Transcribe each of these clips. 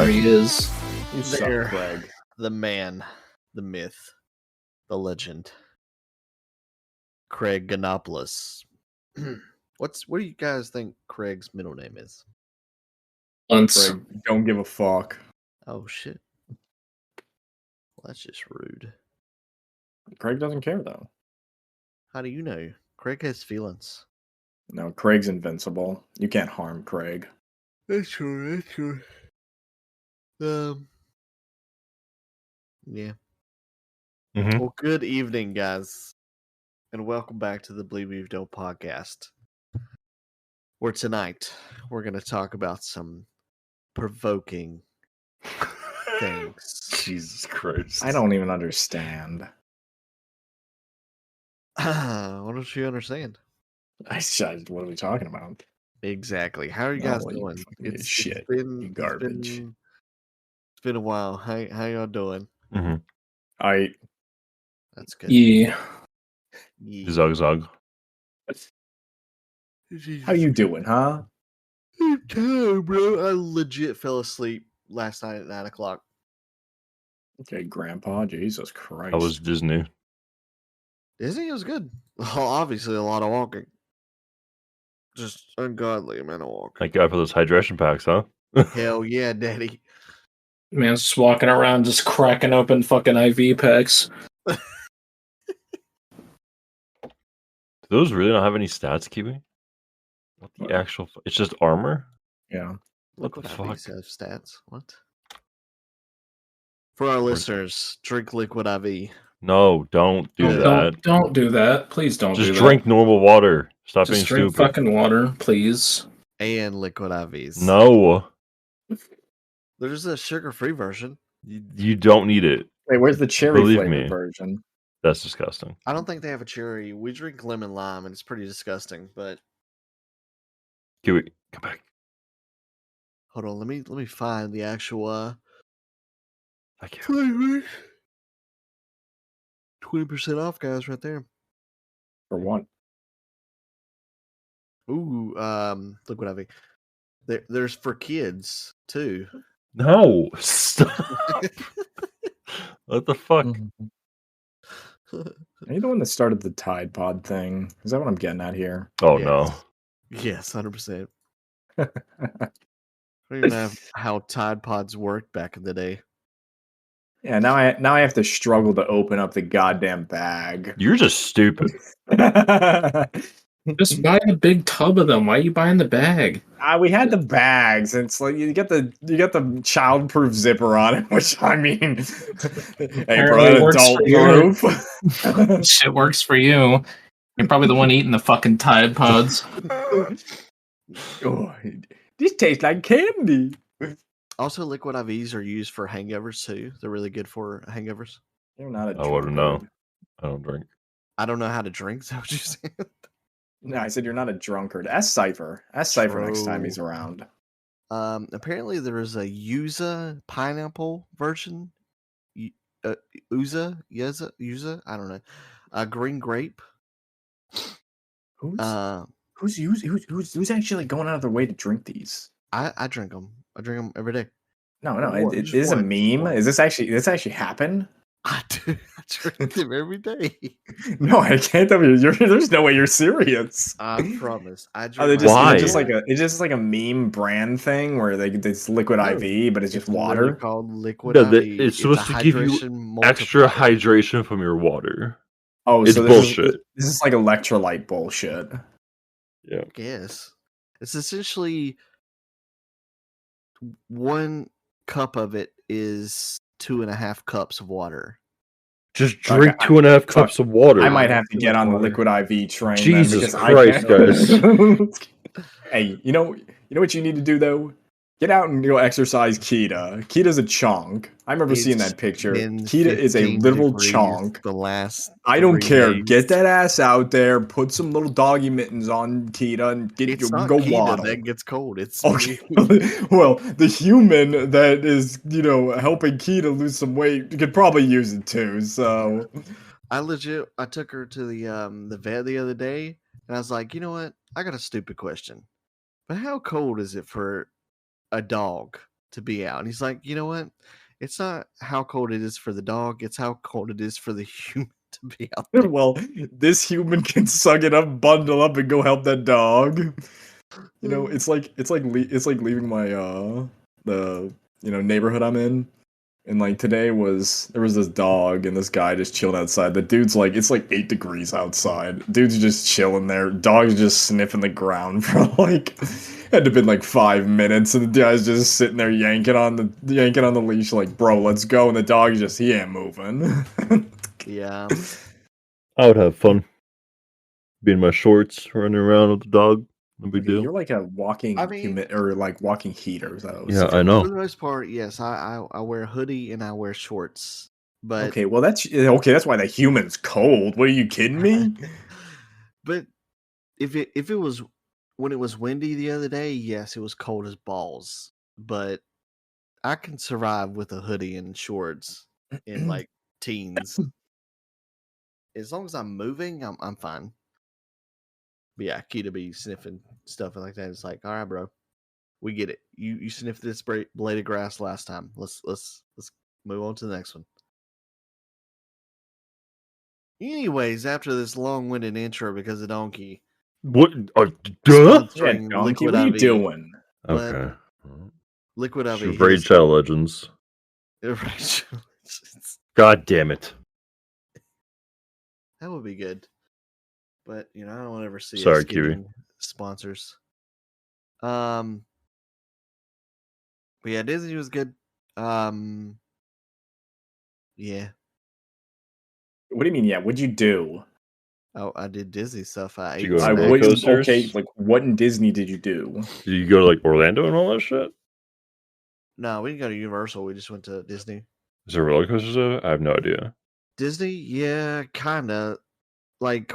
There he is. You suck, There. Craig. The man, the myth, the legend, Craig Ganopoulos. What do you guys think Craig's middle name is? Once. Craig, don't give a fuck. Oh shit. Well, that's just rude. Craig doesn't care though. How do you know? Craig has feelings. No, Craig's invincible. You can't harm Craig. That's true. That's true. Yeah. Mhm. Well, good evening, guys, and welcome back to the Believe We've Done podcast. Where tonight we're going to talk about some provoking things. Jesus Christ. I don't even understand. What don't you understand? What are we talking about? Exactly. How are you guys Oh, you doing? fucking shit. You garbage. It's been a while. How y'all doing? Mhm. That's good. Yeah. Yeah. Zug Zug. How you doing, huh? I'm tired, bro. I legit fell asleep last night at 9 o'clock. Okay, Grandpa. Jesus Christ. That was Disney. Disney was good. Well, obviously, a lot of walking. Just ungodly amount of walking. Thank God for those hydration packs, huh? Hell yeah, daddy. Man's just walking around, just cracking open fucking IV packs. Do those really not have any stats, Kiwi? What the What? actual? It's just armor. Yeah. Look What what the IVs fuck? have stats. What? For our listeners, drink liquid IV. No, don't do that. Don't do that. Please don't Just do drink normal water. Stop that. Just being drink stupid. fucking water, please. And liquid IVs. No, There's a sugar-free version. you don't need it. Wait, where's the cherry Believe flavored me. version? That's disgusting. I don't think they have a cherry. We drink lemon lime, and it's pretty disgusting. But Kiwi, come back. hold on, let me find the actual I can't. flavors. 20% off, guys, right there. For what? Ooh, liquid IV. There's for kids too. No, stop. What the fuck? Are you the one that started the Tide Pod thing? Is that what I'm getting at here? Oh Yes. no. Yes, 100%. I don't even know how Tide Pods worked back in the day. Yeah, now I have to struggle to open up the goddamn bag. You're just stupid. Just buy a big tub of them. Why are you buying the bag? We had the bags, and it's like you get the child-proof zipper on it, which I mean, hey bro, Apparently works for you. adult-proof. Shit works for you. You're probably the one eating the fucking Tide Pods. Oh, this tastes like candy. Also, liquid IVs are used for hangovers too. They're really good for hangovers. You're not a I wouldn't know. drunkard. I don't drink. I don't know how to drink, so what you said. No, I said you're not a drunkard. Ask Cypher. Ask Cypher next time he's True. around. Apparently there is a Yuza pineapple version. Yuza, I don't know. Green grape. Who's Uh, who's actually going out of their way to drink these? I drink them. I drink them every day. No, One, it just is a one, just meme. one. Is this actually happen? I do. I drink them every day. No, I can't tell you. There's no way you're serious. I promise. I Oh, drink. Why? it's just like a meme brand thing where it's liquid No, IV, but it's just literally water. called liquid No, IV. it's supposed a to give you hydration Extra multiplier. hydration from your water. Oh, It's so bullshit. This is like electrolyte bullshit. Yeah. I guess it's essentially 1 cup of it is 2.5 cups of water. Just Okay, drink 2.5 cups of water. I might have to too get much on the water. liquid IV train. Jesus then, Christ, guys! Hey, you know what you need to do though? Get out and go exercise Kita. Kita's a chonk. I remember seeing It's that picture. been Kita is a 15 literal degrees chonk. The last I don't 3 care. days. Get that ass out there. Put some little doggy mittens on Kita and It's not go Kita waddle. that gets cold. It's Okay. me. Well, the human that is, helping Kita lose some weight could probably use it too. So, I took her to the vet the other day, and I was like, you know what? I got a stupid question, but how cold is it for a dog to be out. And he's like, you know what? It's not how cold it is for the dog. It's how cold it is for the human to be out there. Well, this human can suck it up, bundle up, and go help that dog. You know, it's like leaving my the neighborhood I'm in, and like today there was this dog and this guy just chilled outside. The dude's like, it's like 8 degrees outside. Dude's just chilling there. Dog's just sniffing the ground for like had to been like 5 minutes, and the guy's just sitting there yanking on the leash like, bro, let's go. And the dog he ain't moving. Yeah. I would have fun. Be in my shorts, running around with the dog. No big deal. You're like a walking walking heater. Yeah, I know. For the most part, yes, I wear a hoodie and I wear shorts. But Okay, well that's why the human's cold. What, are you kidding me? but if it was when it was windy the other day, yes, it was cold as balls. But I can survive with a hoodie and shorts in like teens. As long as I'm moving, I'm fine. But yeah, Kita be sniffing stuff like that. It's like, all right, bro, we get it. You sniffed this blade of grass last time. Let's move on to the next one. Anyways, after this long-winded intro because of Donkey, What? Duh? sponsoring Donkey, Liquid what are you IV, doing? but Okay. Liquid IV. Raid Shadow Legends. God damn it. That would be good. But I don't ever see Sorry, us Kiwi. getting sponsors. But yeah, Disney was good. Yeah. What do you mean? Yeah, what'd you do? Oh, I did Disney stuff. I Did ate you go to snacks. roller coasters? Okay, like what in Disney did you do? Did you go to like Orlando and all that shit? No, we didn't go to Universal. We just went to Disney. Is there roller coasters though? I have no idea. Disney, yeah, kind of. Like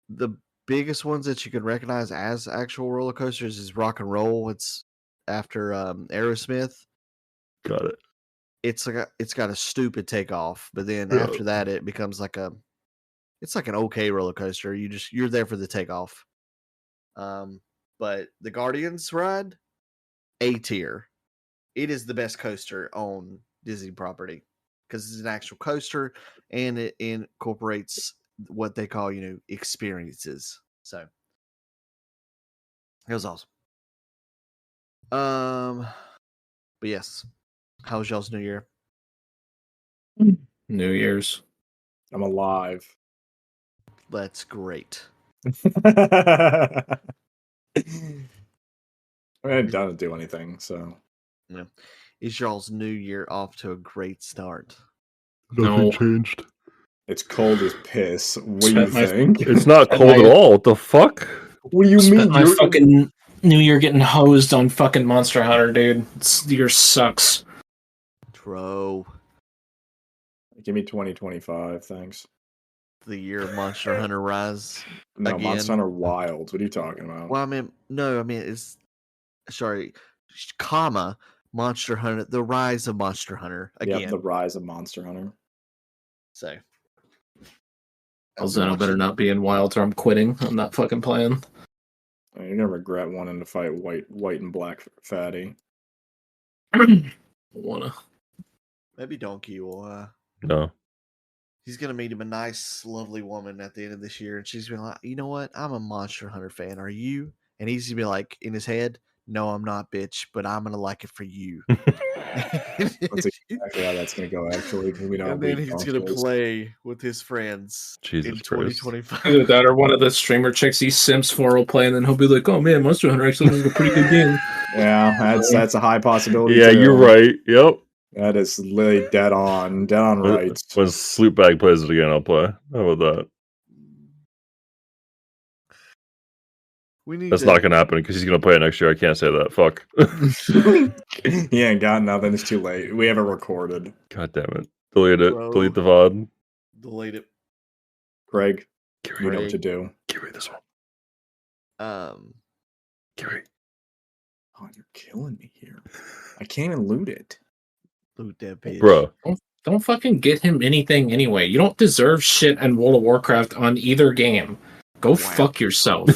the biggest ones that you can recognize as actual roller coasters is Rock and Roll. It's after Aerosmith. Got it. It's got a stupid takeoff, but then Yeah. after that it becomes like it's like an okay roller coaster. You're there for the takeoff. But the Guardians ride, A tier. It is the best coaster on Disney property because it's an actual coaster and it incorporates what they call, experiences. So it was awesome. But yes, how was y'all's New Year? New Year's. I'm alive. That's great. I didn't do anything, so Is y'all's New Year off to a great start? No. changed. it's cold as piss. What do you Spent my- think? It's not Spent cold my- at all. What the fuck? What do you Spent mean? my You're- fucking New Year getting hosed on fucking Monster Hunter, dude. This year sucks. Tro, Give me 2025, thanks. the year of Monster Hunter Rise. No, Again. Monster Hunter Wilds. What are you talking about? Well, it's comma Monster Hunter, the Rise of Monster Hunter again. Yeah, the Rise of Monster Hunter. So Elzano better not be in Wilds or I'm quitting. I'm not fucking playing. You're gonna regret wanting to fight white and black fatty. Wanna. maybe Donkey will. No. He's gonna meet him a nice, lovely woman at the end of this year, and she's gonna be like, you know what? I'm a Monster Hunter fan. Are you? And he's gonna be like, in his head, no, I'm not, bitch, but I'm gonna like it for you. That's exactly how that's gonna go. Actually, we don't. And then he's gonna play with his friends Jesus in Christ. 2025. Either that or one of the streamer chicks he Sims 4 will play, and then he'll be like, oh man, Monster Hunter actually is a pretty good game. Yeah, that's a high possibility. Yeah, too. you're right. Yep. That is literally dead on right. When Sloopbag plays it again, I'll play. How about that? We need That's to, not gonna happen because he's gonna play it next year. I can't say that. Fuck. He ain't got nothing. It's too late. We have it recorded. God damn it. Delete it. Bro. Delete the VOD. delete it. Greg, Get you rid know of what to do. Get rid of this one. Get rid. Oh, you're killing me here. I can't even loot it. Loot that bitch. Bro. Don't fucking get him anything anyway. You don't deserve shit in World of Warcraft on either game. Go fuck yourself.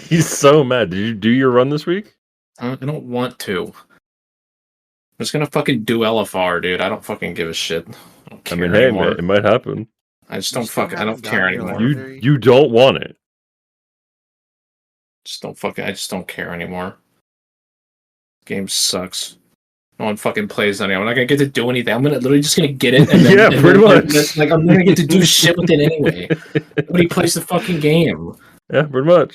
He's so mad. Did you do your run this week? I don't want to. just gonna fucking do LFR, dude. I don't fucking give a shit. I don't care I mean, hey, anymore. man, it might happen. I just You don't still fucking. I don't haven't care gotten your anymore. level- You don't want it. Just don't fucking. I just don't care anymore. Game sucks. No one fucking plays anymore. I'm not gonna get to do anything. I'm literally just gonna get it. And then, Yeah, and pretty then- much. Like I'm gonna get to do shit with it anyway. Nobody plays the fucking game. Yeah, pretty much.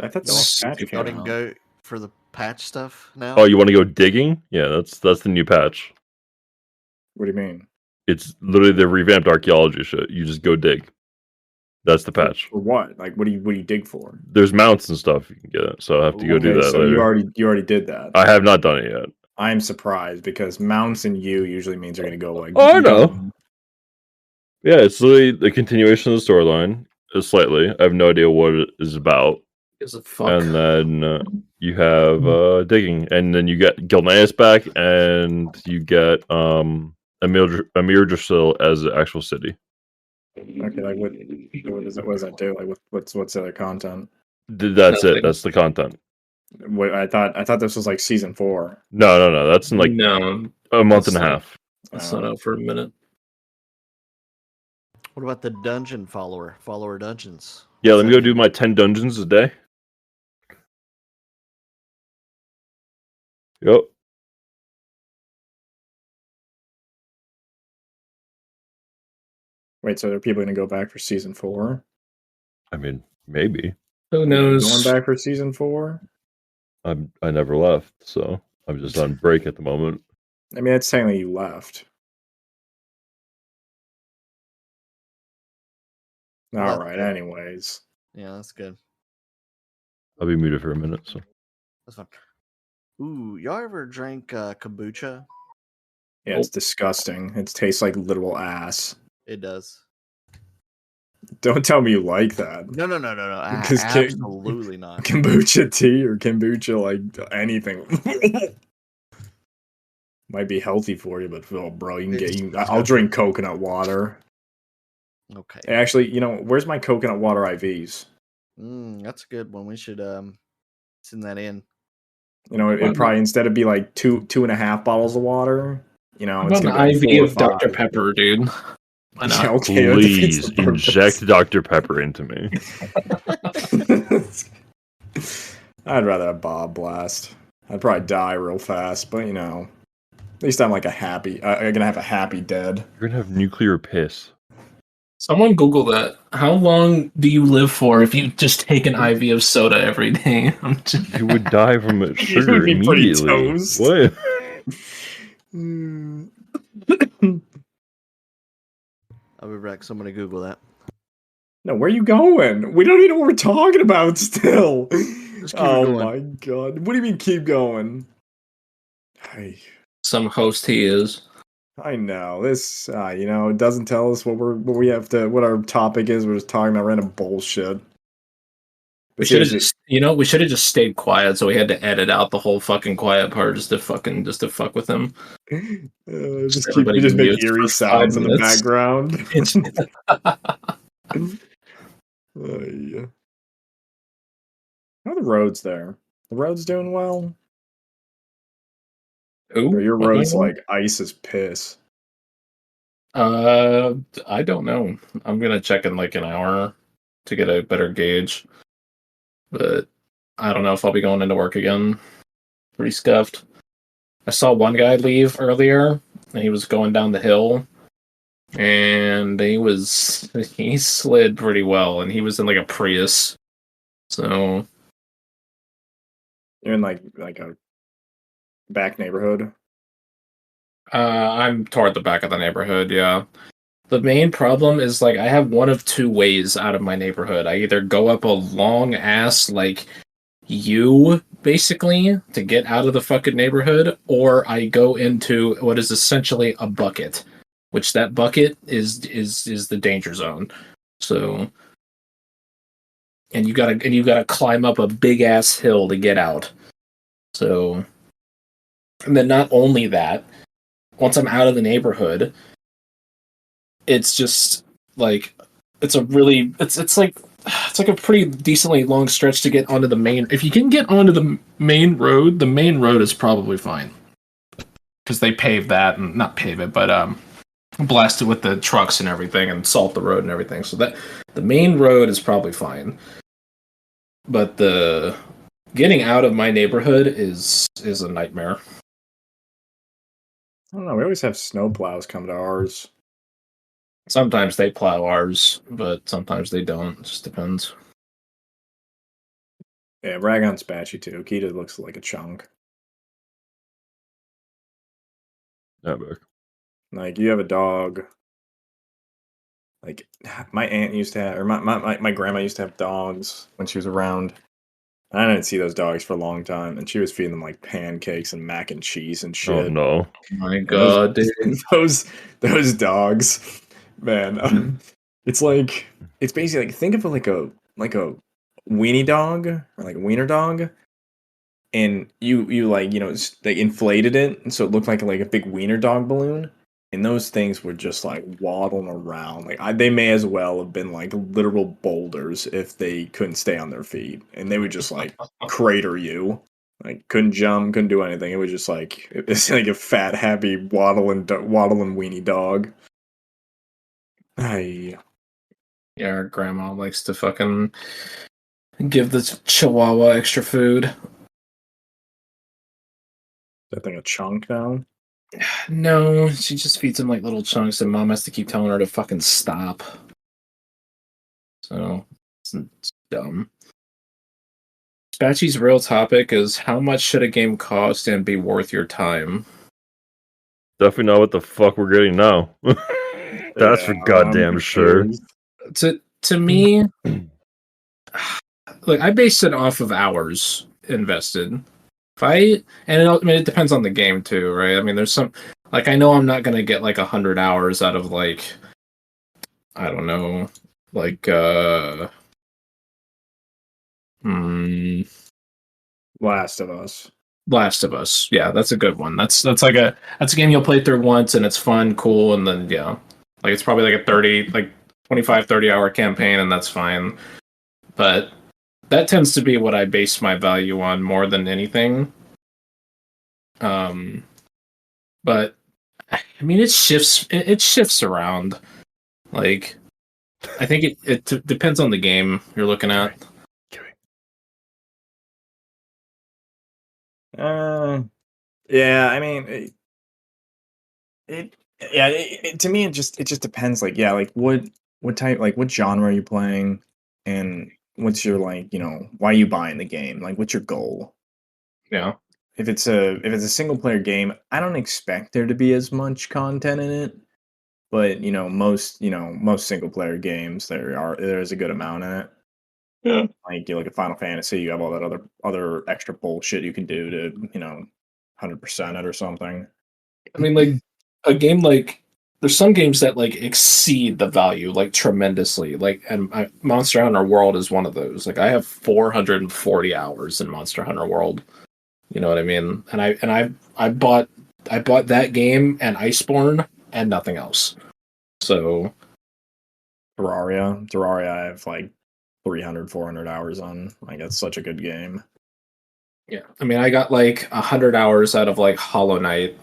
I thought the Y'all- next patch Y'all came didn't out. go for the patch stuff now? Oh, you want to go digging? Yeah, that's the new patch. What do you mean? It's literally the revamped archaeology shit. You just go dig. That's the patch. For what? Like, what do you dig for? There's mounts and stuff you can get, so I have to go do Okay, that so later. you already did that. I have not done it yet. I'm surprised because mounts and you usually means they're gonna go like. Oh, I know. Yeah, it's literally the continuation of the storyline. Slightly, I have no idea what it is about. Gives a fuck. And then you have digging, and then you get Gilneas back, and you get Amir Drasil as the actual city. Okay, like what does it? What does that do? Like what's the other content? That's it. That's the content. Wait, I thought this was like season 4. No. That's in like no, a month and a that's half. that's not out for a minute. What about the dungeon follower dungeons? Yeah, let me go do my 10 dungeons a day. Yep. Wait, so are people gonna go back for season 4? I mean, maybe. Who Going knows? back for season 4? I never left, so I'm just on break at the moment. I mean, that's technically you left. Well, All that's right. good. Anyways, Yeah, that's good. I'll be muted for a minute. So That's fine. Ooh, y'all ever drank kombucha? yeah, it's disgusting. It tastes like literal ass. It does. Don't tell me you like that. No. Because Absolutely not. Kombucha tea or kombucha like anything might be healthy for you, but oh, bro, you can get. I'll drink coconut water. Okay. Actually, where's my coconut water IVs? That's a good one. We should send that in. It probably instead of be like 2.5 bottles of water. It's How gonna about an be IV like of 4 or Dr. 5. Pepper, dude? Why not? Yeah, okay, that defeats please the purpose. inject Dr. Pepper into me. I'd rather have Bob Blast. I'd probably die real fast, but at least I'm like a happy. I'm gonna have a happy dead. You're gonna have nuclear piss. Someone Google that. How long do you live for if you just take an IV of soda every day? You would die from You sugar would be pretty immediately. toast. What? I'll be back. Somebody Google that. No, where are you going? We don't even know what we're talking about still. Just keep it Oh going. my god. What do you mean keep going? Some host he is. I know. This it doesn't tell us what our topic is. We're just talking about random bullshit. We should have just stayed quiet, so we had to edit out the whole fucking quiet part just to fuck with him. We just Everybody make mutes eerie for sounds 5 in the minutes. background. It's- Yeah. How are the roads there? The roads doing well? Ooh, Or your road's like ice as piss? I don't know. I'm gonna check in like an hour to get a better gauge, but I don't know if I'll be going into work again. Pretty scuffed. I saw one guy leave earlier, and he was going down the hill, and he slid pretty well, and he was in like a Prius. So You're in like a back neighborhood. I'm toward the back of the neighborhood, yeah. The main problem is like I have one of two ways out of my neighborhood. I either go up a long ass like U basically to get out of the fucking neighborhood, or I go into what is essentially a bucket, which that bucket is the danger zone. So and you gotta climb up a big ass hill to get out. So and then not only that, once I'm out of the neighborhood, it's just like it's like it's like a pretty decently long stretch to get onto the main. If you can get onto the main road is probably fine because they pave that and not pave it, but blast it with the trucks and everything and salt the road and everything. So that the main road is probably fine, but the getting out of my neighborhood is a nightmare. I don't know. We always have snow plows come to ours. Sometimes they plow ours, but sometimes they don't. It just depends. Yeah, Ragon's patchy too. Kita looks like a chunk. Yeah, back. Like you have a dog. Like my aunt used to have, or my grandma used to have dogs when she was around. I didn't see those dogs for a long time, and she was feeding them like pancakes and mac and cheese and shit. Oh no! My God, dude. Those dogs, man. It's basically like think of it like a weenie dog or like a wiener dog, and you like they inflated it, and so it looked like a big wiener dog balloon. And those things were just like waddling around. Like they may as well have been like literal boulders if they couldn't stay on their feet, and they would just like crater you. Like couldn't jump, couldn't do anything. It was just like it's like a fat, happy waddling weenie dog. Yeah, our grandma likes to fucking give the chihuahua extra food. That thing a chunk now. No, she just feeds him like little chunks, and mom has to keep telling her to fucking stop. So it's dumb. Spatchy's real topic is how much should a game cost and be worth your time? Definitely not what the fuck we're getting now. That's for goddamn sure. To me, like I base it off of hours invested. It depends on the game too, right? I mean, there's some like I know I'm not gonna get like 100 hours out of like I don't know, like Last of Us. Last of Us, yeah, that's a good one. That's a game you'll play through once and it's fun, cool, and then yeah, like it's probably like a 25-30 hour campaign, and that's fine. But that tends to be what I base my value on more than anything. But I mean, it shifts around. Like, I think it depends on the game you're looking at. Yeah, I mean, to me, it just depends. Like, yeah, like what type, like what genre are you playing, and what's your why are you buying the game? Like, what's your goal? Yeah. If it's a single player game, I don't expect there to be as much content in it. But most single player games there is a good amount in it. Yeah. Like you look at Final Fantasy, you have all that other extra bullshit you can do to 100% it or something. I mean, like a game like there's some games that like exceed the value like tremendously. Like, and Monster Hunter World is one of those. Like, I have 440 hours in Monster Hunter World. You know what I mean? And I bought that game and Iceborne and nothing else. So Terraria, I have like 300, 400 hours on. Like, it's such a good game. Yeah, I mean, I got like 100 hours out of like Hollow Knight,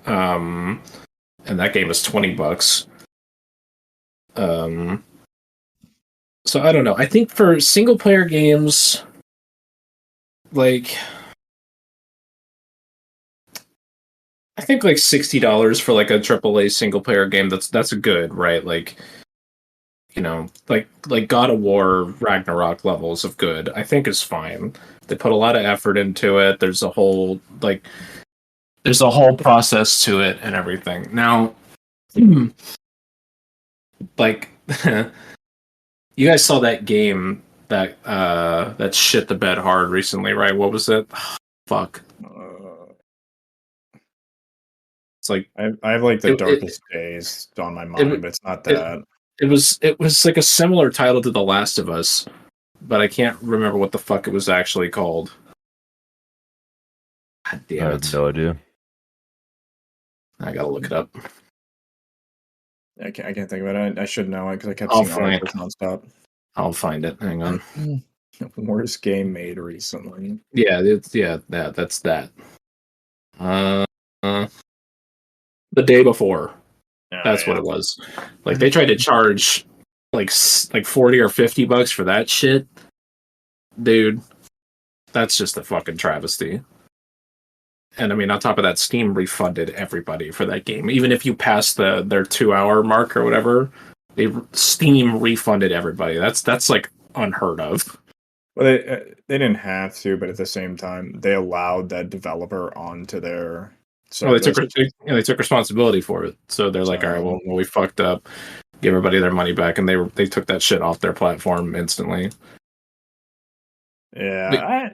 and that game was $20. So I don't know. I think for single player games, like I think like $60 for like a AAA single player game. That's a good, right? Like, like God of War Ragnarok levels of good, I think is fine. They put a lot of effort into it. There's a whole process to it and everything. Now, like, you guys saw that game that shit the bed hard recently, right? What was it? Fuck. It's like I have like the Darkest Days on my mind, but it's not that. It was like a similar title to The Last of Us, but I can't remember what the fuck it was actually called. God damn it. I have no idea. I gotta look it up. I can't think of it. I should know it because I kept I'll seeing find articles nonstop. I'll find it. Hang on. Worst game made recently. Yeah, that's that. Uh, the day before. That's what it was. Like they tried to charge like 40 or $50 for that shit. Dude, that's just a fucking travesty. And I mean, on top of that, Steam refunded everybody for that game. Even if you passed their 2-hour mark or whatever, Steam refunded everybody. That's like unheard of. Well, they didn't have to, but at the same time, they allowed that developer onto their Well, they service. took responsibility for it. So they're like, all right, well, we fucked up. Give everybody their money back, and they took that shit off their platform instantly. Yeah,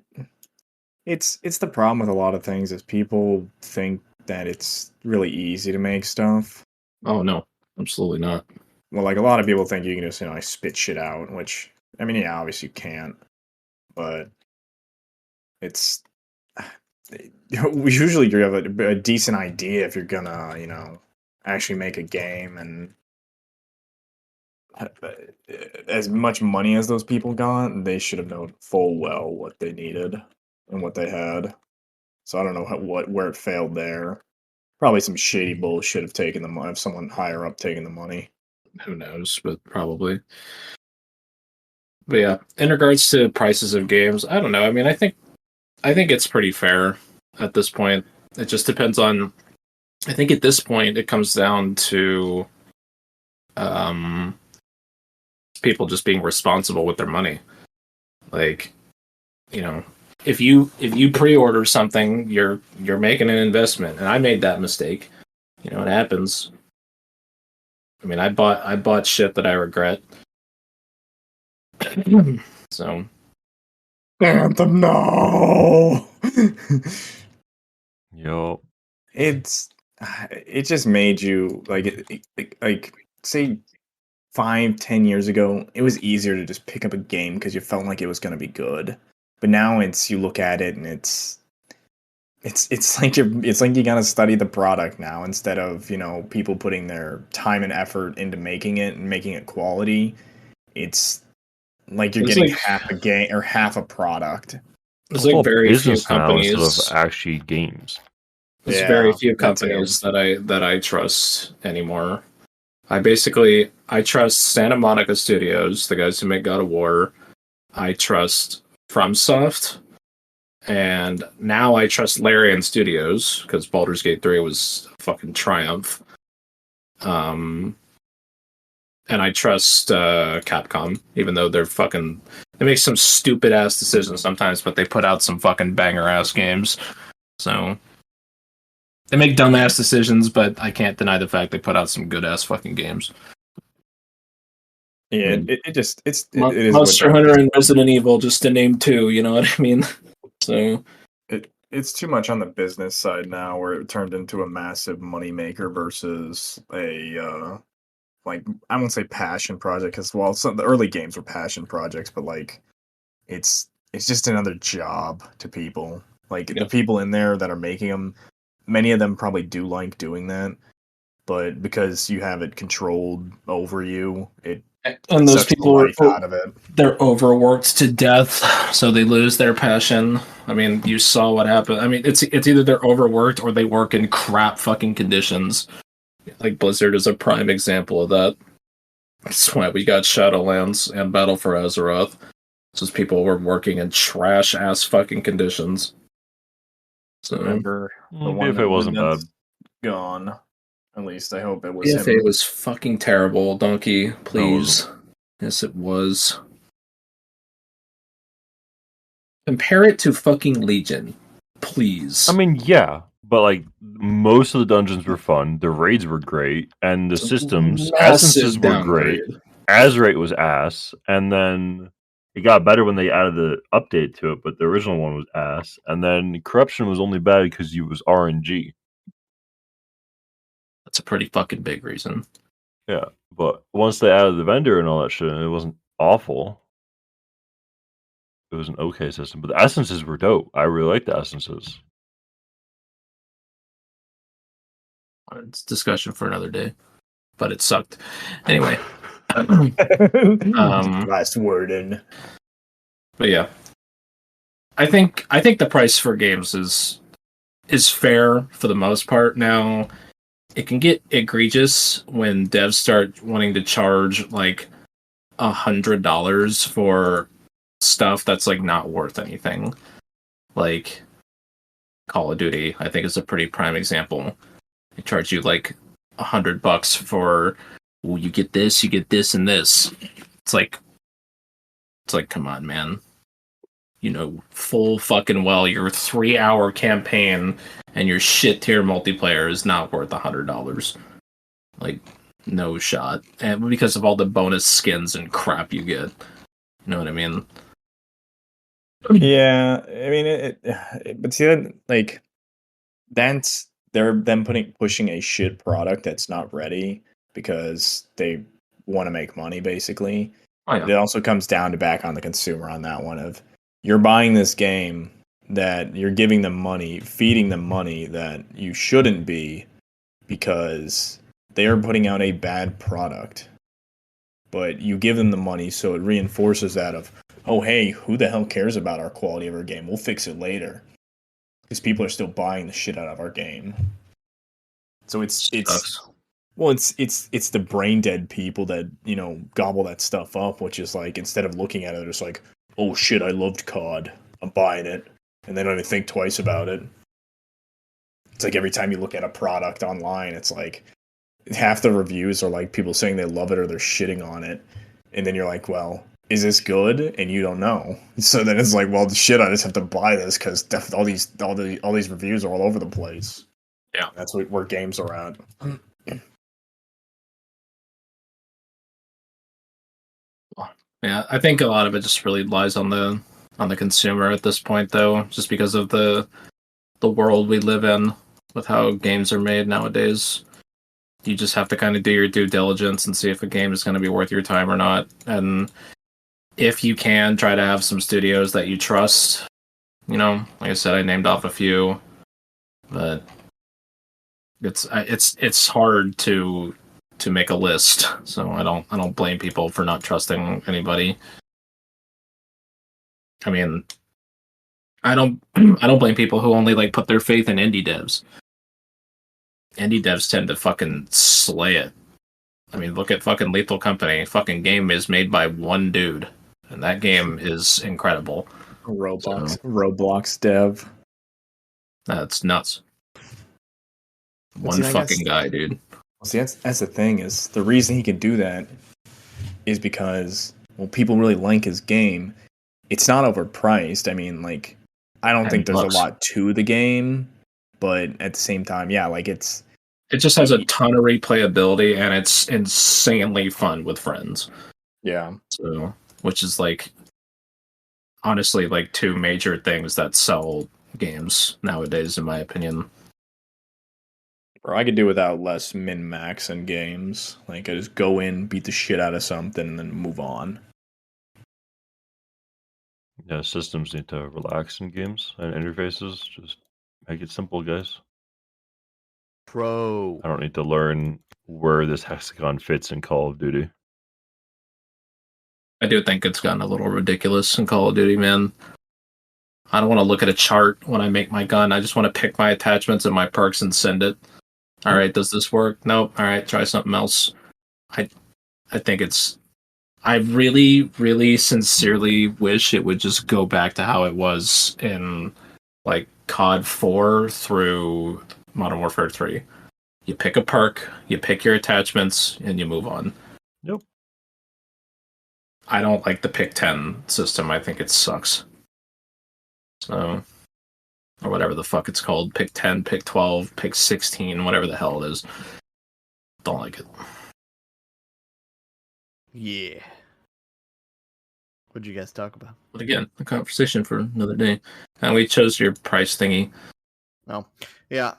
it's the problem with a lot of things is people think that it's really easy to make stuff. Oh no, absolutely not. Well, like a lot of people think you can just like spit shit out, which I mean, yeah, obviously you can't, but it's usually you have a decent idea if you're gonna actually make a game and as much money as those people got, they should have known full well what they needed and what they had. So I don't know where it failed there. Probably some shady bullshit of taking the money, of someone higher up taking the money. Who knows, but probably. But yeah, in regards to prices of games, I don't know. I mean, I think it's pretty fair at this point. It just depends on. I think at this point it comes down to people just being responsible with their money. Like, if you pre-order something, you're making an investment, and I made that mistake. It happens. I mean, I bought shit that I regret. So, Anthem, no. Yo. It just made you like say 5-10 years ago, it was easier to just pick up a game because you felt like it was going to be good. But now you look at it and it's like you got to study the product now instead of people putting their time and effort into making it and making it quality. It's like you're getting half a game or half a product. There's like very few companies instead of actually games. There's very few companies that I trust anymore. I trust Santa Monica Studios, the guys who make God of War. I trust FromSoft, and now I trust Larian Studios because Baldur's Gate 3 was a fucking triumph. And I trust Capcom, even though they make some stupid ass decisions sometimes, but they put out some fucking banger ass games. So they make dumbass decisions, but I can't deny the fact they put out some good ass fucking games. Yeah, it is Monster Hunter and Resident Evil, just to name two. You know what I mean? So it's too much on the business side now, where it turned into a massive moneymaker versus a I won't say passion project, because some the early games were passion projects, but like it's just another job to people. Like the people in there that are making them, many of them probably do like doing that, but because you have it controlled over you, and those people are out of it. They're overworked to death, so they lose their passion. I mean, you saw what happened. I mean, it's either they're overworked or they work in crap fucking conditions. Like Blizzard is a prime example of that. That's why we got Shadowlands and Battle for Azeroth. Because people were working in trash ass fucking conditions. So Remember the one if it wasn't bad, gone. At least I hope it was. If it was fucking terrible, Donkey, please. Yes, it was. Compare it to fucking Legion, please. I mean, yeah, but like most of the dungeons were fun, the raids were great, and the systems, essences were great. Azerite was ass, and then it got better when they added the update to it, but the original one was ass. And then Corruption was only bad because it was RNG. That's a pretty fucking big reason. Yeah, but once they added the vendor and all that shit, it wasn't awful. It was an okay system, but the essences were dope. I really liked the essences. It's discussion for another day, but it sucked. Anyway, Last word in. But yeah, I think the price for games is fair for the most part. Now, it can get egregious when devs start wanting to charge like $100 for stuff that's like not worth anything. Like Call of Duty, I think is a pretty prime example. They charge you like $100 for, well, you get this, and this. It's like, come on, man. You know, full fucking well, your 3-hour campaign and your shit tier multiplayer is not worth $100. Like, no shot. And because of all the bonus skins and crap you get. You know what I mean? Yeah, I mean but see that like that's they're them pushing a shit product that's not ready because they want to make money basically. Oh, yeah. It also comes down to back on the consumer on that one of you're buying this game that you're giving them money, feeding them money that you shouldn't be because they are putting out a bad product. But you give them the money so it reinforces that of, oh hey, who the hell cares about our quality of our game? We'll fix it later. Because people are still buying the shit out of our game. So it's well, it's the brain dead people that, you know, gobble that stuff up, which is like instead of looking at it, it's like, oh shit, I loved COD, I'm buying it, and they don't even think twice about it. It's like every time you look at a product online, it's like half the reviews are like people saying they love it or they're shitting on it, and then you're like, well, is this good? And you don't know. So then it's like, well, shit, I just have to buy this because all these reviews are all over the place. Yeah, that's where games are at. Yeah, I think a lot of it just really lies on the consumer at this point, though, just because of the world we live in with how games are made nowadays. You just have to kind of do your due diligence and see if a game is going to be worth your time or not. And if you can, try to have some studios that you trust. You know, like I said, I named off a few, but it's hard to make a list. So I don't blame people for not trusting anybody. I mean, I don't blame people who only like put their faith in indie devs. Indie devs tend to fucking slay it. I mean, look at fucking Lethal Company. Fucking game is made by one dude, and that game is incredible. Roblox dev. That's nuts. One fucking guy, dude. See, that's the thing is the reason he can do that is because people really like his game. It's not overpriced. I mean, like, I don't think there's a lot to the game, but at the same time, yeah, like it just has a ton of replayability and it's insanely fun with friends. Yeah. So, which is like honestly like two major things that sell games nowadays, in my opinion. Or I could do without less min-max in games. Like, I just go in, beat the shit out of something, and then move on. Yeah, systems need to relax in games and interfaces. Just make it simple, guys. Pro. I don't need to learn where this hexagon fits in Call of Duty. I do think it's gotten a little ridiculous in Call of Duty, man. I don't want to look at a chart when I make my gun. I just want to pick my attachments and my perks and send it. All right, does this work? Nope. All right, try something else. I think it's... I really, really sincerely wish it would just go back to how it was in like COD 4 through Modern Warfare 3. You pick a perk, you pick your attachments, and you move on. Nope. I don't like the pick 10 system. I think it sucks. So, or whatever the fuck it's called. Pick 10, pick 12, pick 16, whatever the hell it is. Don't like it. Yeah. What'd you guys talk about? But again, a conversation for another day. And we chose your price thingy. Oh, yeah.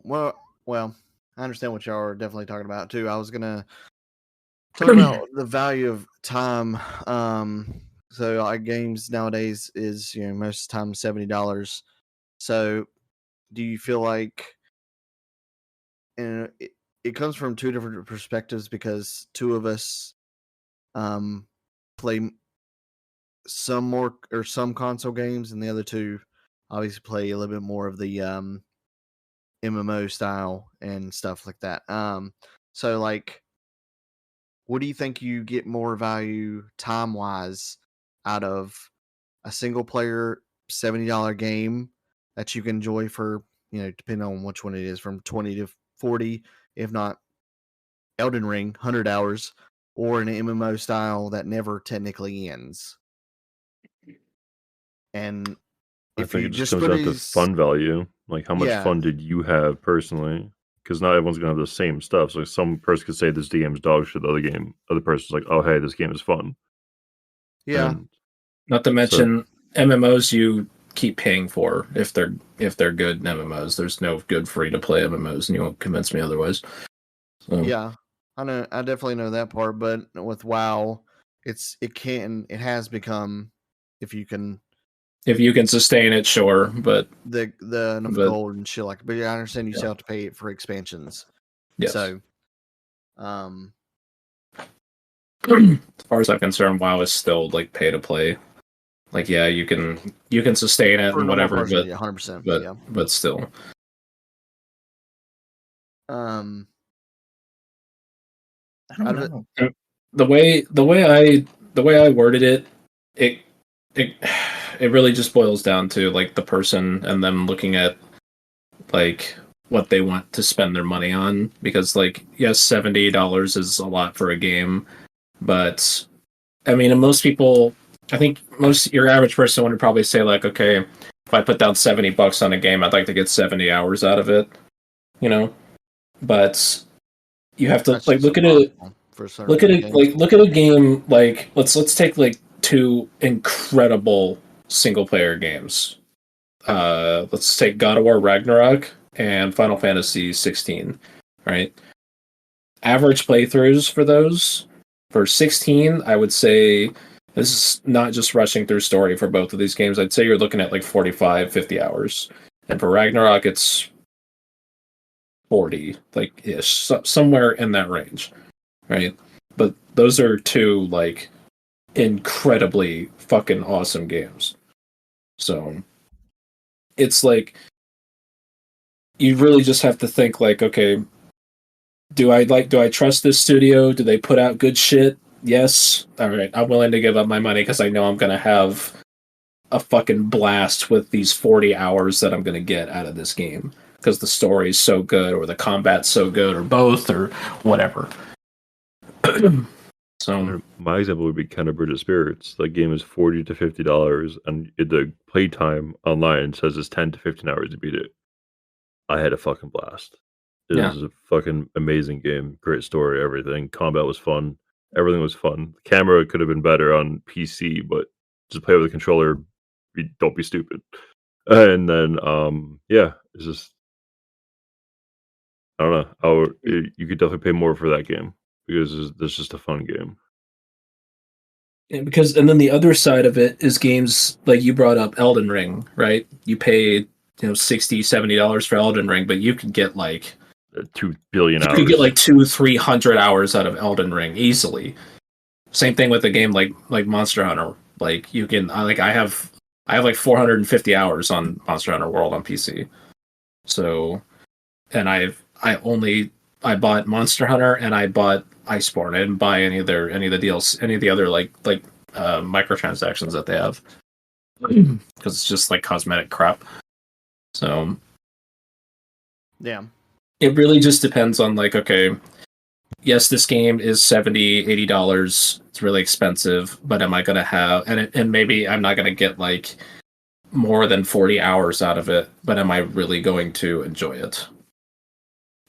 Well, I understand what y'all are definitely talking about too. I was gonna talk about the value of time. So our games nowadays is most of the time $70. So, do you feel like, and it comes from two different perspectives because two of us play some more or some console games, and the other two obviously play a little bit more of the MMO style and stuff like that. So like, what do you think you get more value time wise out of a single player $70 game that you can enjoy for, depending on which one it is, from 20 to 40, if not Elden Ring 100 hours, or an MMO style that never technically ends? And I if think you it just just comes put down to fun value. Like, how much fun did you have personally? Because not everyone's gonna have the same stuff. So some person could say this game is dog shit. The other person's like, oh hey, this game is fun. Yeah. And not to mention MMOs you keep paying for if they're good MMOs. There's no good free to play MMOs, and you won't convince me otherwise. So. Yeah, I know. I definitely know that part. But with WoW, it has become, if you can sustain it, sure, but the enough gold and shit like. But yeah, I understand you still have to pay it for expansions. Yes. So, as far as I'm concerned, WoW is still like pay to play. Like, yeah, you can sustain it and whatever, but 100%. But still. I don't know. The way I worded it, it really just boils down to like the person and them looking at like what they want to spend their money on. Because like, yes, $70 is a lot for a game, but I mean, and most people, I think your average person would probably say like, okay, if I put down $70 on a game, I'd like to get 70 hours out of it, but you have to like look at it. Look at a game like let's take like two incredible single player games. Let's take God of War Ragnarok and Final Fantasy 16. Right? Average playthroughs for those. For 16, I would say this is not just rushing through story for both of these games. I'd say you're looking at like 45, 50 hours. And for Ragnarok, it's 40, like ish, somewhere in that range. Right? But those are two like incredibly fucking awesome games. So it's like you really just have to think like, okay, do I trust this studio? Do they put out good shit? Yes. All right, I'm willing to give up my money because I know I'm gonna have a fucking blast with these 40 hours that I'm gonna get out of this game because the story's so good, or the combat's so good, or both, or whatever. So my example would be Kenna Bridge of Spirits. That game is $40 to $50, and the playtime online says it's 10 to 15 hours to beat it. I had a fucking blast. It was a fucking amazing game. Great story, everything. Combat was fun. Everything was fun. The camera could have been better on PC, but just play with the controller. Don't be stupid. And then, it's just, I don't know. You could definitely pay more for that game because it's just a fun game. And then the other side of it is games like you brought up Elden Ring, right? You pay $60, $70 for Elden Ring, but you could get like 2 billion hours. You could get like 200-300 hours out of Elden Ring easily. Same thing with a game like Monster Hunter. Like you can I have like 450 hours on Monster Hunter World on PC. So, and I bought Monster Hunter and I bought Iceborne. I didn't buy any of the DLC, any of the other like microtransactions that they have, because it's just like cosmetic crap. So yeah, it really just depends on like, okay, yes, this game is $70-$80. It's really expensive, but am I going to have and maybe I'm not going to get like more than 40 hours out of it, but am I really going to enjoy it?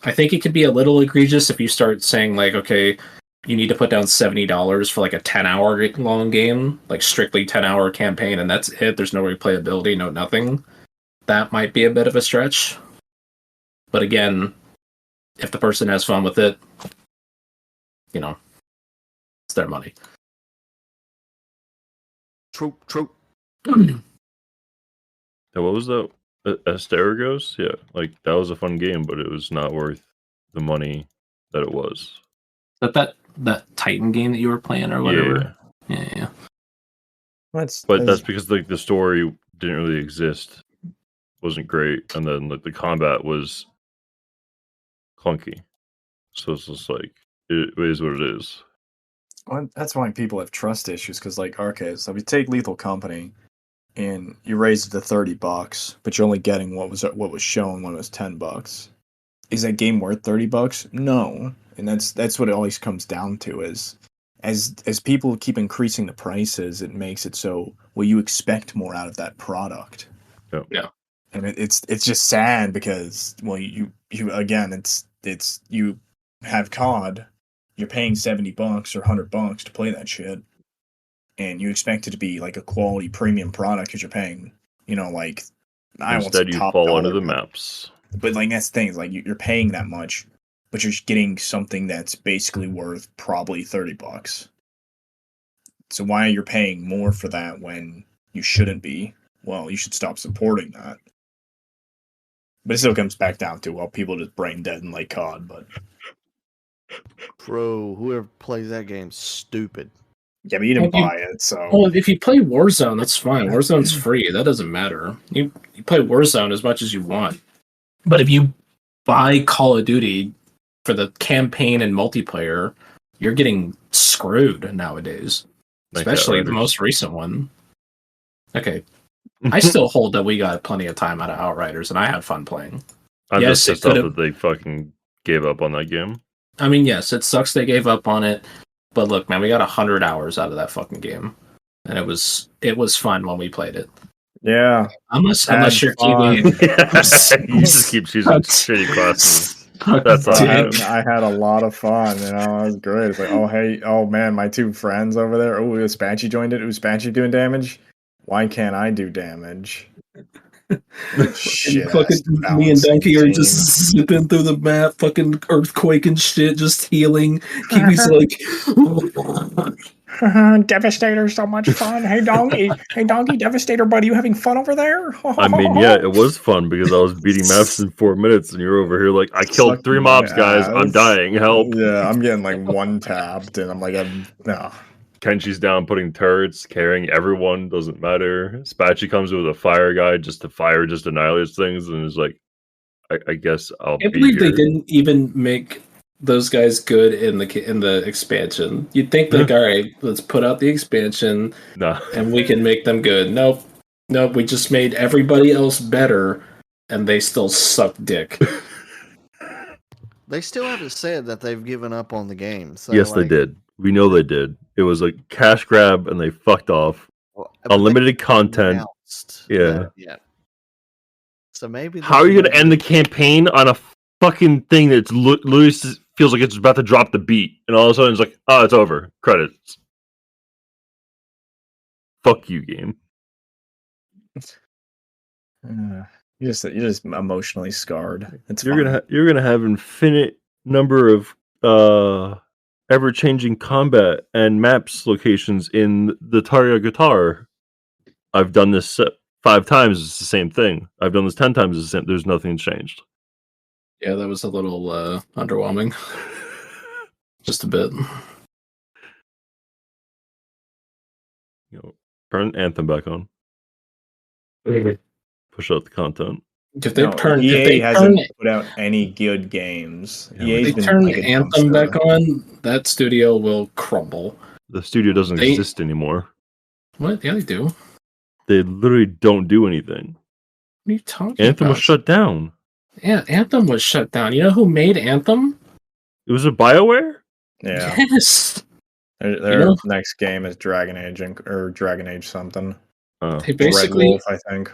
I think it could be a little egregious if you start saying like, okay, you need to put down $70 for like a 10-hour long game, like strictly 10-hour campaign, and that's it. There's no replayability, no nothing. That might be a bit of a stretch. But again, if the person has fun with it, it's their money. True. And what was that? Asterigos? Yeah, like that was a fun game, but it was not worth the money that it was. That that Titan game that you were playing or whatever. Yeah. That's because like the story didn't really exist, wasn't great, and then like the combat was clunky. So it's just like it is what it is. well, that's why people have trust issues. Because like, okay, so if you take Lethal Company, and you raised it to $30, but you're only getting what was shown when it was $10. Is that game worth $30? No, and that's what it always comes down to. Is as people keep increasing the prices, it makes it so you expect more out of that product. Yeah. And it's just sad because you again it's you have COD, you're paying $70 or $100 to play that shit, and you expect it to be like a quality premium product because you're paying, like Instead, you fall under the maps. But like that's the thing, is like you're paying that much, but you're getting something that's basically worth probably $30. So why are you paying more for that when you shouldn't be? Well, you should stop supporting that. But it still comes back down to, well, people just brain dead and like COD, but Bro, whoever plays that game's stupid. yeah, but you didn't buy it, so Well, if you play Warzone, that's fine. Warzone's free. That doesn't matter. You play Warzone as much as you want. But if you buy Call of Duty for the campaign and multiplayer, you're getting screwed nowadays. Like Especially the Outriders. most recent one. Okay. I still hold that we got plenty of time out of Outriders, and I had fun playing. I'm Yes, just it pissed off could've- that they fucking gave up on that game. I mean, yes, it sucks they gave up on it, but look, man, we got 100 hours out of that fucking game, and it was fun when we played it. yeah. Unless your fun. TV, You just keep choosing shitty classes. That's all. I had a lot of fun, it was great. It's like, oh man, my two friends over there. Oh, Uspanchi joined it. Uspanchi doing damage. Why can't I do damage? Shit, fucking me and Donkey are just zipping through the map, fucking earthquake and shit, just healing. Kiwi's like, Devastator, so much fun. Hey Donkey, Devastator, buddy, you having fun over there? I mean, yeah, it was fun because I was beating maps in 4 minutes, and you're over here like, I killed Suck 3 my mobs, guys. I'm ass. dying. Help. Yeah, I'm getting like one tapped, and I'm like, no. Kenchi's down putting turrets, carrying everyone, doesn't matter. Spatchy comes with a fire guy just to fire, just annihilates things, and is like, I guess I'll I can't be believe they here. didn't even make those guys good in the expansion. You'd think like, all right, let's put out the expansion Nah. and we can make them good. Nope, we just made everybody else better, and they still suck dick. They still haven't said that they've given up on the game. So Yes, they did. We know they did. It was a cash grab, and they fucked off. Well, but they Unlimited haven't content. announced Yeah. that yet. So maybe How are you going to end the campaign on a fucking thing that's literally feels like it's about to drop the beat, and all of a sudden it's like, oh, it's over. Credits. Fuck you, game. You're just emotionally scarred. It's You're gonna have infinite number of ever changing combat and maps locations in the Tarya guitar. I've done this 5 times. It's the same thing. I've done this 10 times. It's the same. There's nothing changed. Yeah, that was a little underwhelming. Just a bit. Turn Anthem back on. Push out the content. If they turn, EA if they hasn't turn, put out any good games. Yeah, EA's they been turn like a Anthem back dumpster. on, that studio will crumble. The studio doesn't They- exist anymore. What? Yeah, they do. What They literally don't do anything. are you talking Anthem about? was shut down. Yeah, Anthem was shut down. You know who made Anthem? It was a BioWare? Yeah, Yes. their know? next game is Dragon Age or Dragon Age something. Oh. They Red basically, Wolf, I think.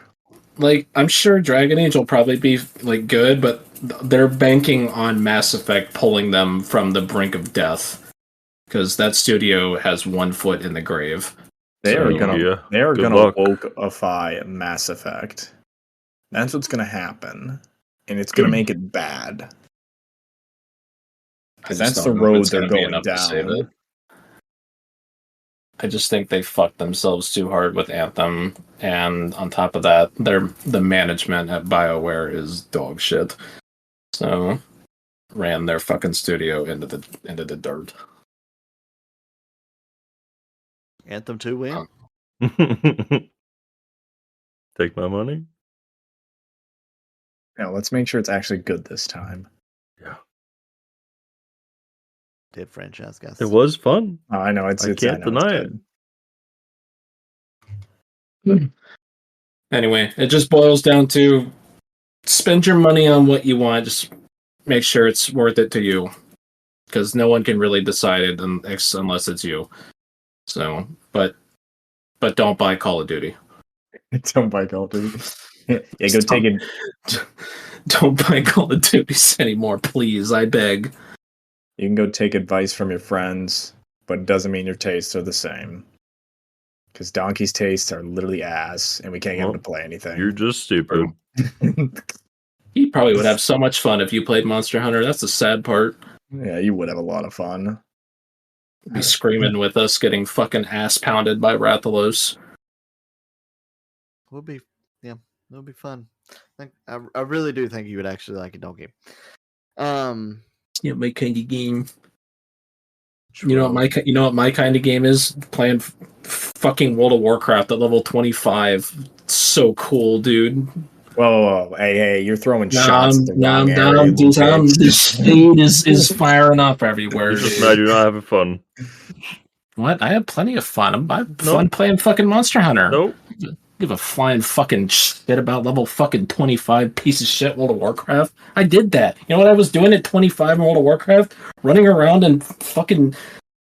like, I'm sure Dragon Age will probably be like good, but they're banking on Mass Effect pulling them from the brink of death because that studio has one foot in the grave. They are So, gonna yeah, they are good gonna luck. wokeify Mass Effect. That's what's gonna happen, and it's gonna make it bad. I just That's don't the know if road it's they're gonna be going enough to save down. it. I just think they fucked themselves too hard with Anthem, and on top of that, the management at BioWare is dog shit. So ran their fucking studio into the dirt. Anthem 2 win. Take my money. Yeah, let's make sure it's actually good this time. Dead franchise, guys. It was fun. Oh, I know I can't know it's deny it. good. Anyway, it just boils down to spend your money on what you want. Just make sure it's worth it to you, because no one can really decide it unless it's you. So, but don't buy Call of Duty. Don't buy Call of Duty. Yeah, go take it. Don't buy Call of Duties anymore, please. I beg. You can go take advice from your friends, but it doesn't mean your tastes are the same. Because Donkey's tastes are literally ass, and we can't get him to play anything. You're just stupid. He probably would have so much fun if you played Monster Hunter. That's the sad part. Yeah, you would have a lot of fun. Be screaming with us, getting fucking ass pounded by Rathalos. It'll be fun. I really do think you would actually like a Donkey. Yeah, my kind of game. You know what my kind of game is? Playing fucking World of Warcraft at level 25. So cool, dude. Whoa, hey, you're throwing shots. This dude is firing up everywhere. You're just mad you're not having fun. What? I have plenty of fun. I have fun playing fucking Monster Hunter. Nope. Give a flying fucking shit about level fucking 25 piece of shit World of Warcraft. I did that. You know what I was doing at 25 in World of Warcraft? Running around in fucking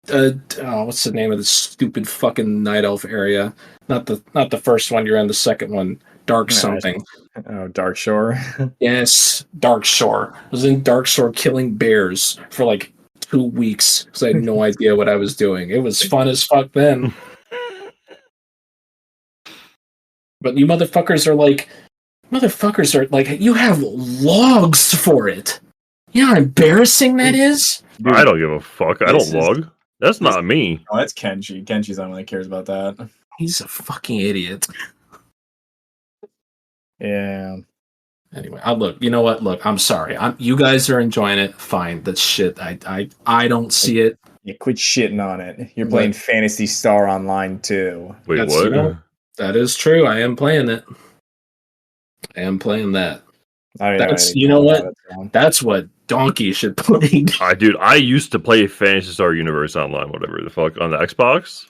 what's the name of the stupid fucking Night Elf area? Not the first one. You're in the second one. Dark something. Oh, Dark Shore. Yes, Dark Shore. I was in Dark Shore killing bears for like 2 weeks because I had no idea what I was doing. It was fun as fuck then. But you motherfuckers are like, you have logs for it. You know how embarrassing that is? Dude, I don't give a fuck. I don't log. That's not me. Oh, that's Kenshi. Kenshi's the one that cares about that. He's a fucking idiot. Yeah. Anyway, you know what? Look, I'm sorry. You guys are enjoying it. Fine. That's shit. I don't see it. You quit shitting on it. You're playing Phantasy Star Online too. Wait, That's, what? you know, that is true. I am playing it. I am playing that. That's, you know what? That's what Donkey should play. Dude, I used to play Phantasy Star Universe Online, whatever the fuck, on the Xbox.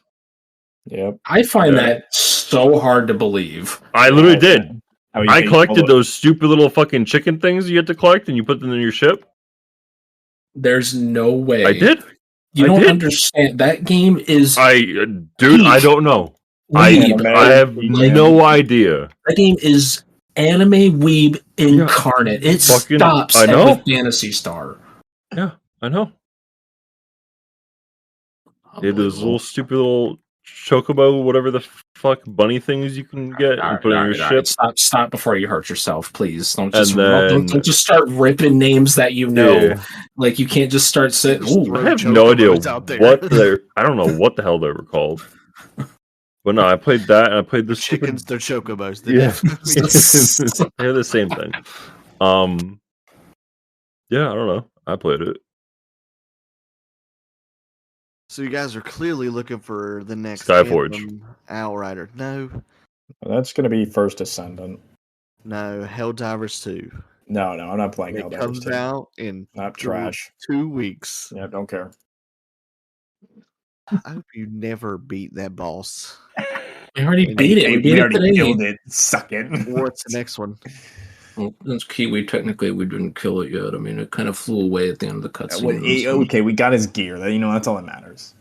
Yep. I find that so hard to believe. I literally did. I collected those stupid little fucking chicken things you had to collect, and you put them in your ship. There's no way. I did. You don't understand. That game is. Dude, I don't know. I have no idea. That game is anime weeb incarnate. It stops with Phantasy Star. Yeah, I know. It those little stupid little chocobo, whatever the fuck bunny things you can get and put in your ship. Stop before you hurt yourself, please. Don't just start ripping names that you know. Yeah. Like you can't just start saying. I have no idea I don't know what the hell they were called. But no, I played that and I played the chickens. They're chocobos. They're the same thing. Yeah, I don't know. I played it. So you guys are clearly looking for the next Skyforge. Outrider. No. That's going to be First Ascendant. No, Helldivers 2. No, I'm not playing Helldivers 2. It comes out in trash. 2 weeks. Yeah, don't care. I hope you never beat that boss. We already beat it. We already killed it. Suck it. What's the next one? Well, that's Kiwi. Technically, we didn't kill it yet. I mean, it kind of flew away at the end of the cutscene. Okay, we got his gear. That's all that matters.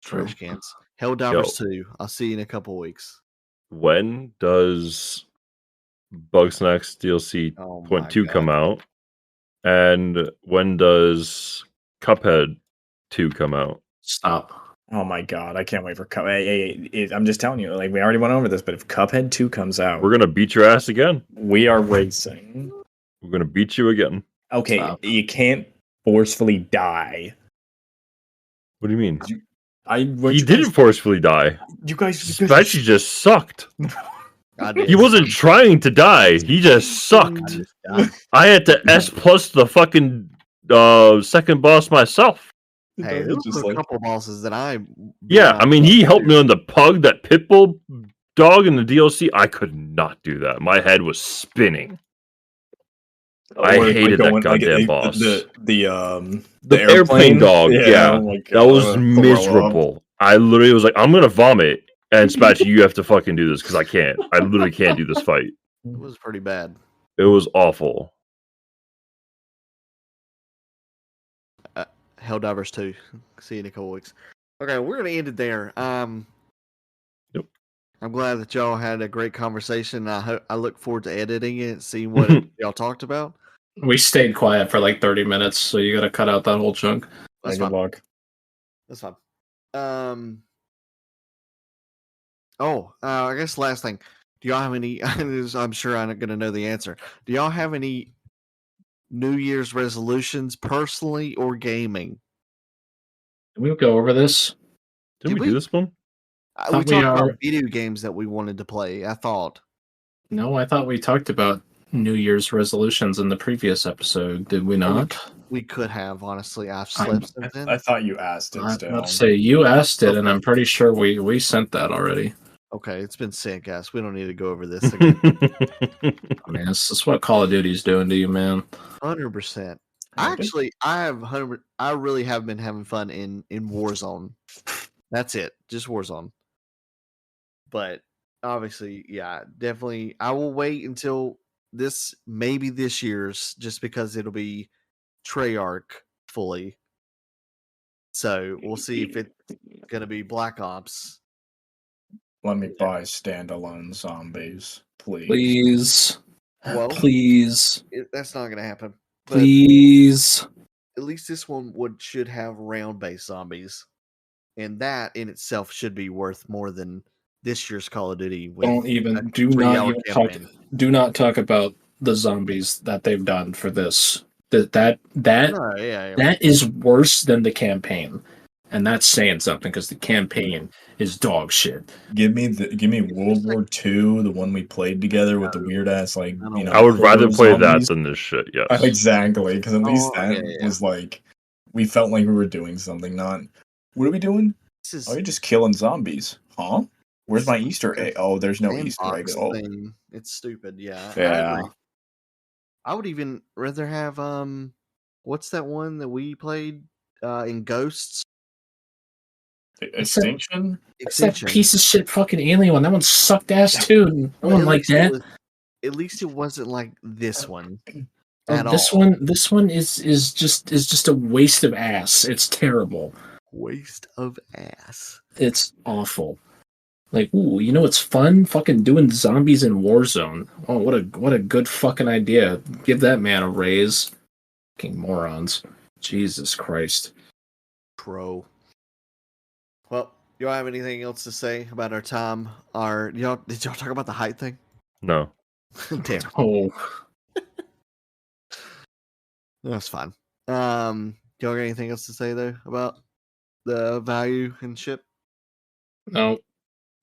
Trash cans. Helldivers 2. I'll see you in a couple weeks. When does Bugsnax DLC Point 2 come out? And when does Cuphead 2 come out? Stop. Oh my god, I can't wait for Cuphead. Hey, I'm just telling you, like, we already went over this, but if Cuphead 2 comes out... We're gonna beat your ass again. We are racing. We're gonna beat you again. Okay, you can't forcefully die. What do you mean? He didn't forcefully die. You guys... Spatchy just sucked. He wasn't trying to die. He just sucked. I had to S+ the fucking second boss myself. Hey, there was a couple bosses that I. Yeah, I mean, he helped me on the pug, that pitbull dog in the DLC. I could not do that. My head was spinning. I hated that goddamn boss. The airplane dog. Yeah, oh my that was miserable. I literally was like, I'm gonna vomit. And Spatch, you have to fucking do this because I can't. I literally can't do this fight. It was pretty bad. It was awful. Helldivers 2. See you in a couple weeks. Okay, we're gonna end it there. Yep. I'm glad that y'all had a great conversation. I look forward to editing it and seeing what y'all talked about. We stayed quiet for like 30 minutes, so you got to cut out that whole chunk. That's good luck. That's fine. I guess last thing. Do y'all have any? I'm sure I'm not gonna know the answer. Do y'all have any New Year's resolutions, personally or gaming? Did we go over this? Did we do this one? We talked about video games that we wanted to play. I thought. No, I thought we talked about New Year's resolutions in the previous episode. Did we not? We could have, honestly. I've slept since then. I thought you asked it. Let's say you asked it, and I'm pretty sure we sent that already. Okay, it's been sent, guys. We don't need to go over this again. I mean, that's what Call of Duty's doing to you, man. 100%. I really have been having fun in Warzone. That's it, just Warzone. But obviously, yeah, definitely. I will wait until maybe this year's, just because it'll be Treyarch fully. So we'll see if it's gonna be Black Ops. Let me buy standalone zombies, please. Please. Well, please. That's not gonna happen. Please. At least this one should have round-based zombies, and that in itself should be worth more than this year's Call of Duty. Do not talk about the zombies that they've done for this. That is worse than the campaign, and that's saying something because the campaign is dog shit. Give me World War II, the one we played together with the weird ass I would rather play that than this shit. Yes, exactly. Because at least was like we felt like we were doing something. Not what are we doing? You're just killing zombies, huh? Where's my Easter egg? Oh, there's no Easter eggs. Oh, it's stupid. Yeah. Yeah. I would even rather have what's that one that we played in Ghosts? Extinction? It's that piece of shit fucking alien one. That one sucked ass too. No one liked that. At least it wasn't like this one. This one is just a waste of ass. It's terrible. Waste of ass. It's awful. Like, ooh, you know what's fun? Fucking doing zombies in Warzone. Oh, what a good fucking idea. Give that man a raise. Fucking morons. Jesus Christ. True. Well, y'all have anything else to say about our time? Did y'all talk about the height thing? No. Damn. Oh. That's fine. Y'all got anything else to say though about the value and ship? No.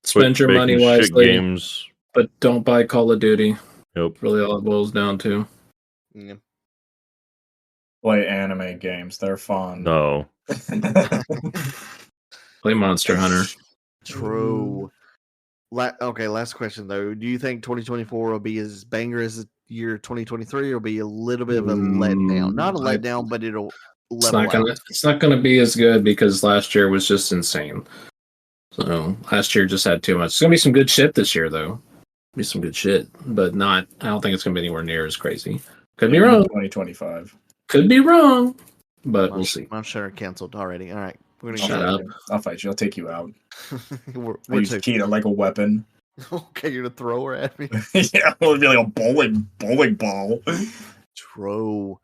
Spend your money wisely, games, but don't buy Call of Duty. Yep. Really all it boils down to. Yeah. Play anime games. They're fun. No. Play Monster Hunter. True. Okay, last question though. Do you think 2024 will be as banger as the year 2023, or will be a little bit of a letdown? Not a letdown, but it'll level out. It's not going to be as good because last year was just insane. So last year just had too much. It's going to be some good shit this year though. Be some good shit, but not. I don't think it's going to be anywhere near as crazy. Could be wrong. 2025. Could be wrong, but we'll see. I'm sure canceled already. All right. Shut up. I'll fight you. I'll take you out. we're use Kita like a weapon. Okay, you're gonna throw her at me. Yeah, it'll be like a bowling ball. True.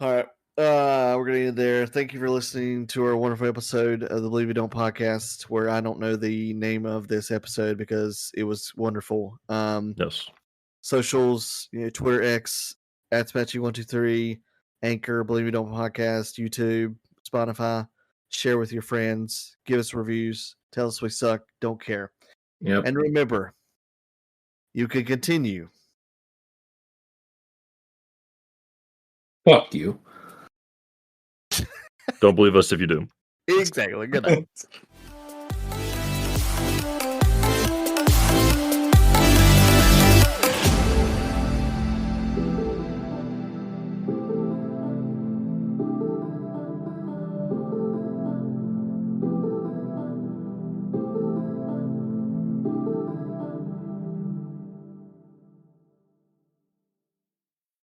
All right. We're gonna end there. Thank you for listening to our wonderful episode of the Believe It Don't podcast, where I don't know the name of this episode because it was wonderful. Yes. Socials, Twitter X @Spatchy123, Anchor, Believe It Don't podcast, YouTube, Spotify. Share with your friends. Give us reviews. Tell us we suck. Don't care. Yep. And remember, you can continue. Fuck you. Don't believe us if you do. Exactly. Good night.